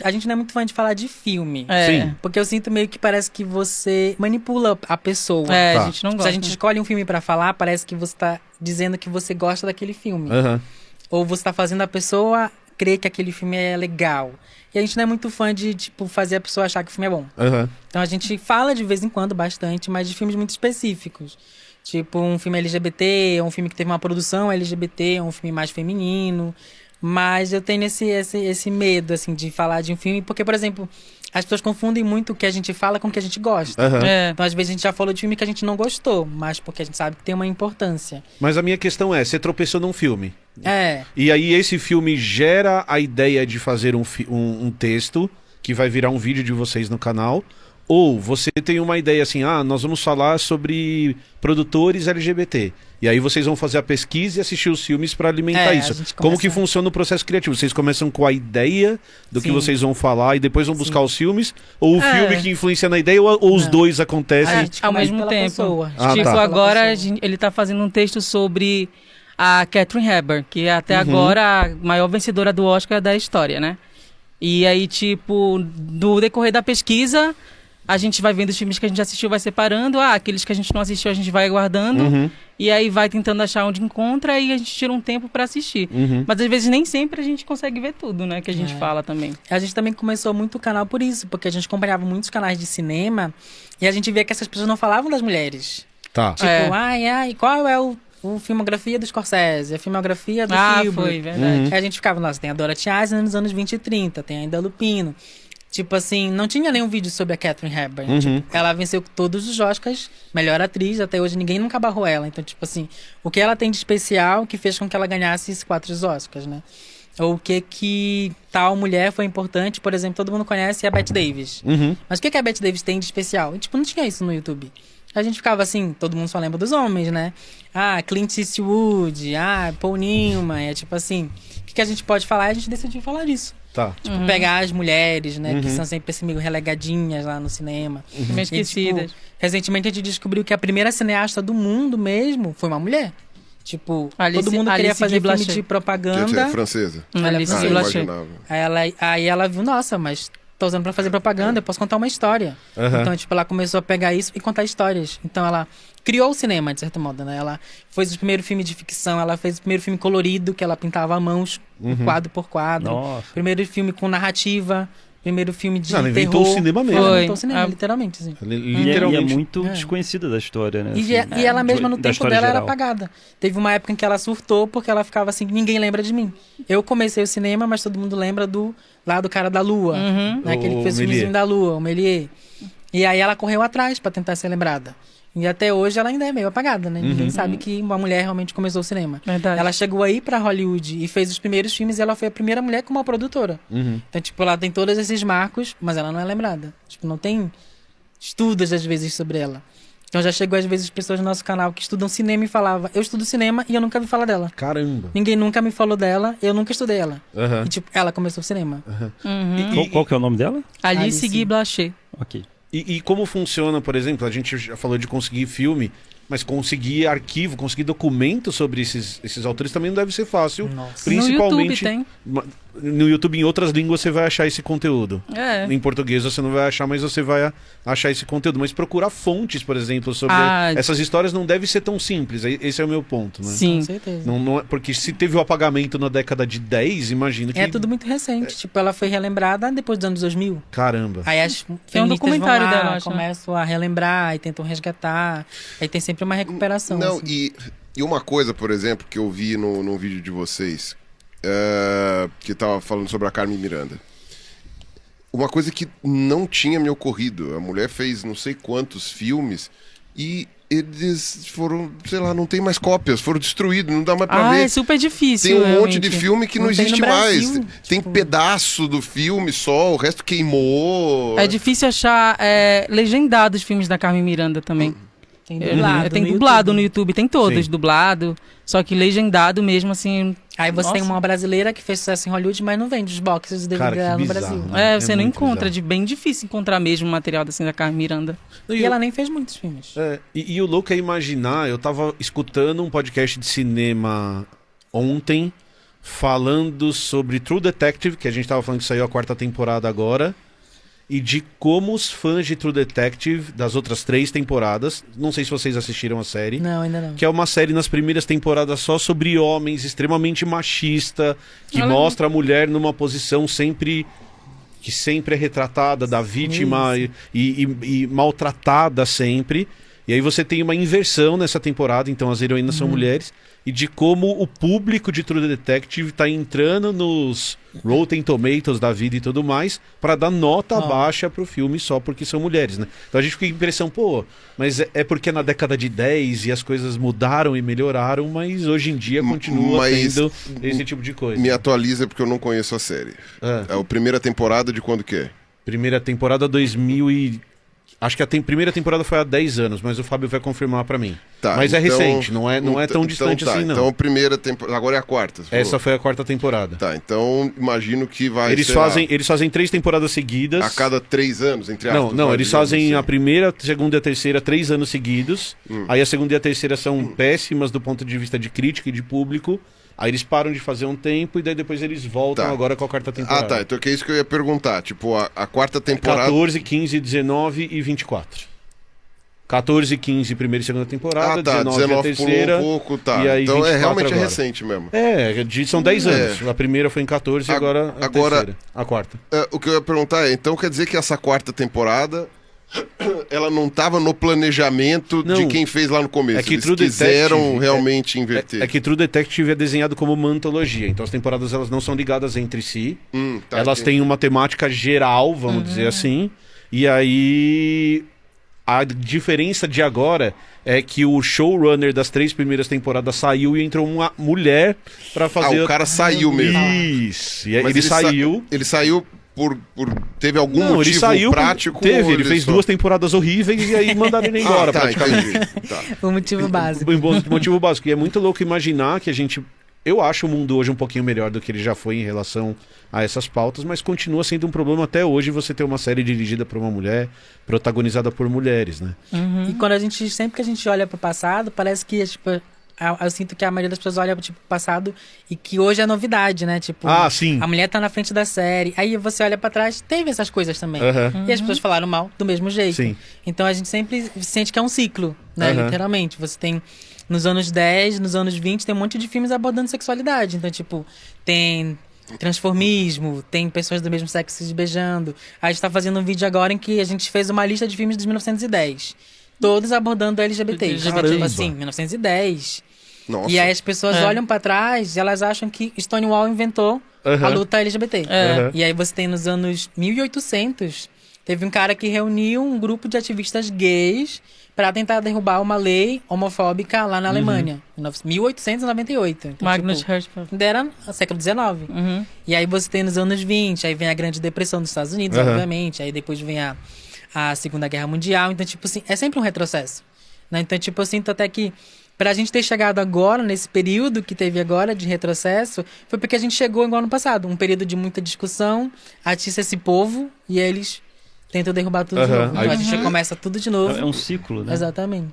a gente não é muito fã de falar de filme. Sim. Porque eu sinto meio que parece que você manipula a pessoa. A gente não gosta. Se a gente escolhe um filme pra falar, parece que você tá dizendo que você gosta daquele filme. Ou você tá fazendo a pessoa crer que aquele filme é legal. E a gente não é muito fã de, tipo, fazer a pessoa achar que o filme é bom. Então a gente fala de vez em quando bastante, mas de filmes muito específicos. Tipo, um filme LGBT, um filme que teve uma produção LGBT, um filme mais feminino. Mas eu tenho esse medo, assim, de falar de um filme, porque, por exemplo, as pessoas confundem muito o que a gente fala com o que a gente gosta. Então, às vezes, a gente já falou de filme que a gente não gostou, mas porque a gente sabe que tem uma importância. Mas a minha questão é, você tropeçou num filme. E aí esse filme gera a ideia de fazer um texto, que vai virar um vídeo de vocês no canal, ou você tem uma ideia assim, nós vamos falar sobre produtores LGBT. E aí vocês vão fazer a pesquisa e assistir os filmes para alimentar isso. Como que funciona o processo criativo? Vocês começam com a ideia do que vocês vão falar e depois vão buscar os filmes? Ou o filme que influencia na ideia, ou os dois acontecem? Ao mesmo tempo. Agora ele tá fazendo um texto sobre a Katharine Hepburn, que é até agora a maior vencedora do Oscar da história, né? E aí, tipo, no decorrer da pesquisa, a gente vai vendo os filmes que a gente assistiu, vai separando. Aqueles que a gente não assistiu, a gente vai guardando. E aí vai tentando achar onde encontra e a gente tira um tempo pra assistir. Mas às vezes nem sempre a gente consegue ver tudo, né? Que a gente fala também. A gente também começou muito o canal por isso, porque a gente acompanhava muitos canais de cinema e a gente via que essas pessoas não falavam das mulheres. Tipo, qual é o filmografia do Scorsese, a filmografia do Spielberg. Foi, verdade. Aí a gente ficava, nossa, tem a Dorothy Eisenman nos anos 20 e 30, tem ainda Lupino. Tipo assim, não tinha nenhum vídeo sobre a Katharine Hepburn. Tipo, ela venceu todos os Oscars, melhor atriz, até hoje ninguém nunca barrou ela. Então, tipo assim, o que ela tem de especial que fez com que ela ganhasse esses 4 Oscars, né? Ou o que tal mulher foi importante, por exemplo, todo mundo conhece a Bette Davis. Mas o que a Bette Davis tem de especial? E, tipo, não tinha isso no YouTube. A gente ficava assim, todo mundo só lembra dos homens, né? Clint Eastwood, Paul Newman, é tipo assim, o que a gente pode falar? E a gente decidiu falar disso. Tipo, pegar as mulheres, né, que são sempre assim, meio relegadinhas lá no cinema. Meio esquecidas. Tipo, recentemente a gente descobriu que a primeira cineasta do mundo mesmo foi uma mulher. Tipo, todo mundo queria fazer filme de propaganda. Francesa. Alice Guy Blaché. Aí ela viu, nossa, mas tô usando pra fazer propaganda, eu posso contar uma história. Então, tipo, ela começou a pegar isso e contar histórias. Então, ela criou o cinema, de certo modo, né? Ela fez o primeiro filme de ficção, ela fez o primeiro filme colorido, que ela pintava a mãos, quadro por quadro. Primeiro filme com narrativa, primeiro filme de terror. Ela inventou o cinema mesmo. Ela inventou o cinema, literalmente, assim. Literalmente. E é muito desconhecida da história, né? E ela mesma, no tempo dela, era apagada. Teve uma época em que ela surtou, porque ela ficava assim, ninguém lembra de mim. Eu comecei o cinema, mas todo mundo lembra do cara da Lua, né? Aquele que fez o filmezinho da Lua, o Méliès. E aí ela correu atrás pra tentar ser lembrada. E até hoje ela ainda é meio apagada, né? Ninguém sabe que uma mulher realmente começou o cinema. Verdade. Ela chegou aí pra Hollywood e fez os primeiros filmes e ela foi a primeira mulher como uma produtora. Então, tipo, ela tem todos esses marcos, mas ela não é lembrada. Tipo, não tem estudos, às vezes, sobre ela. Então já chegou, às vezes, pessoas no nosso canal que estudam cinema e falavam, eu estudo cinema e eu nunca vi falar dela. Caramba. Ninguém nunca me falou dela, eu nunca estudei ela. E, tipo, ela começou o cinema. Qual que é o nome dela? Alice Guy Blaché. Ok. E como funciona, por exemplo, a gente já falou de conseguir filme, mas conseguir arquivo, conseguir documento sobre esses autores também não deve ser fácil. Nossa. Principalmente No YouTube tem. No YouTube, em outras línguas, você vai achar esse conteúdo. Em português você não vai achar, mas você vai achar esse conteúdo. Mas procurar fontes, por exemplo, sobre essas histórias não deve ser tão simples. Esse é o meu ponto, né? Sim. Com certeza. Não porque se teve o apagamento na década de 10, imagino que... É tudo muito recente. Tipo, ela foi relembrada depois dos anos 2000. Caramba. Aí as Tem um feministas documentário vão lá, dela, acho, né? começam a relembrar e tentam resgatar. Aí tem sempre uma recuperação. Não, assim. e uma coisa, por exemplo, que eu vi num vídeo de vocês, que tava falando sobre a Carmen Miranda. Uma coisa que não tinha me ocorrido. A mulher fez não sei quantos filmes e eles foram, sei lá, não tem mais cópias, foram destruídos, não dá mais pra ver. É super difícil. Tem um realmente. monte de filme que não Não tem existe no Brasil, mais. tipo... Tem pedaço do filme só, o resto queimou. É difícil achar legendados os filmes da Carmen Miranda também. Tem dublado. Tem dublado no YouTube, tem todos, dublado. Só que legendado mesmo, assim... Aí você tem uma brasileira que fez sucesso em Hollywood, mas não vende os boxes do DVD dela no Brasil. né? Você não muito encontra, bizarro. bem difícil encontrar mesmo material assim da Carmen Miranda. E ela nem fez muitos filmes. E o louco é imaginar, eu tava escutando um podcast de cinema ontem, falando sobre True Detective, que a gente tava falando que saiu a 4ª temporada agora, e de como os fãs de True Detective, das outras 3 temporadas, não sei se vocês assistiram a série. Não, ainda não. Que é uma série nas primeiras temporadas só sobre homens, extremamente machista, que mostra a mulher numa posição sempre é retratada da vítima e maltratada sempre. E aí você tem uma inversão nessa temporada, então as heroínas são mulheres, e de como o público de True Detective tá entrando nos Rotten Tomatoes da vida e tudo mais, para dar nota baixa pro filme só porque são mulheres, né? Então a gente fica com a impressão, pô, mas é porque na década de 10 e as coisas mudaram e melhoraram, mas hoje em dia continua tendo esse tipo de coisa. Me atualiza porque eu não conheço a série. É a primeira temporada de quando que é? Primeira temporada 2000 Acho que a primeira temporada foi há 10 anos, mas o Fábio vai confirmar pra mim. Tá, mas então, é recente, não é tão distante assim, não. Então a primeira temporada... Agora é a 4ª. Essa foi a 4ª temporada. Tá, então imagino que vai eles fazem 3 temporadas seguidas. A cada 3 anos, entre aspas. Não, eles fazem a primeira, a segunda e a terceira 3 anos seguidos. Aí a segunda e a terceira são péssimas do ponto de vista de crítica e de público. Aí eles param de fazer um tempo e daí depois eles voltam agora com a 4ª temporada. Ah, tá. Então é isso que eu ia perguntar. Tipo, a 4ª temporada... 14, 15, 19 e 24. 14, 15, primeira e segunda temporada, 19 a terceira. Pulou um pouco, tá. E aí então realmente agora. É recente mesmo. São 10 anos. A primeira foi em 14 e agora a terceira. A 4ª. O que eu ia perguntar é, então quer dizer que essa 4ª temporada ela não estava no planejamento de quem fez lá no começo. É que eles quiseram realmente inverter. É que True Detective é desenhado como uma antologia, então as temporadas elas não são ligadas entre si. Elas têm uma temática geral, vamos dizer assim. E aí a diferença de agora é que o showrunner das 3 primeiras temporadas saiu e entrou uma mulher pra fazer... o cara saiu mesmo. Isso. E ele saiu... Ele saiu teve algum motivo prático? Ele fez 2 temporadas horríveis e aí mandaram ele embora praticamente. O motivo básico. O motivo básico. E é muito louco imaginar que a gente... Eu acho o mundo hoje um pouquinho melhor do que ele já foi em relação a essas pautas, mas continua sendo um problema até hoje você ter uma série dirigida por uma mulher, protagonizada por mulheres, né? E sempre que a gente olha pro passado, parece que, tipo, eu sinto que a maioria das pessoas olha pro passado e que hoje é novidade, né? Tipo, sim. A mulher tá na frente da série. Aí você olha pra trás, teve essas coisas também. E as pessoas falaram mal do mesmo jeito. Sim. Então a gente sempre sente que é um ciclo, né? Literalmente. Você tem... Nos anos 10, nos anos 20, tem um monte de filmes abordando sexualidade. Então, tipo, tem transformismo, tem pessoas do mesmo sexo se beijando. A gente tá fazendo um vídeo agora em que a gente fez uma lista de filmes de 1910. Todos abordando LGBT. Tipo assim, 1910. Nossa. E aí as pessoas olham pra trás e elas acham que Stonewall inventou a luta LGBT. E aí você tem nos anos 1800, teve um cara que reuniu um grupo de ativistas gays para tentar derrubar uma lei homofóbica lá na Alemanha, em 1898. Então, Magnus Hirschfeld. Era no século XIX. E aí você tem nos anos 20, aí vem a Grande Depressão dos Estados Unidos, obviamente, aí depois vem a Segunda Guerra Mundial. Então, tipo assim, é sempre um retrocesso, né? Então, tipo, eu sinto até que pra gente ter chegado agora, nesse período que teve agora de retrocesso, foi porque a gente chegou igual no passado. Um período de muita discussão, atiça esse povo e eles tentam derrubar tudo de novo. Então a gente começa tudo de novo. É um ciclo, né? Exatamente.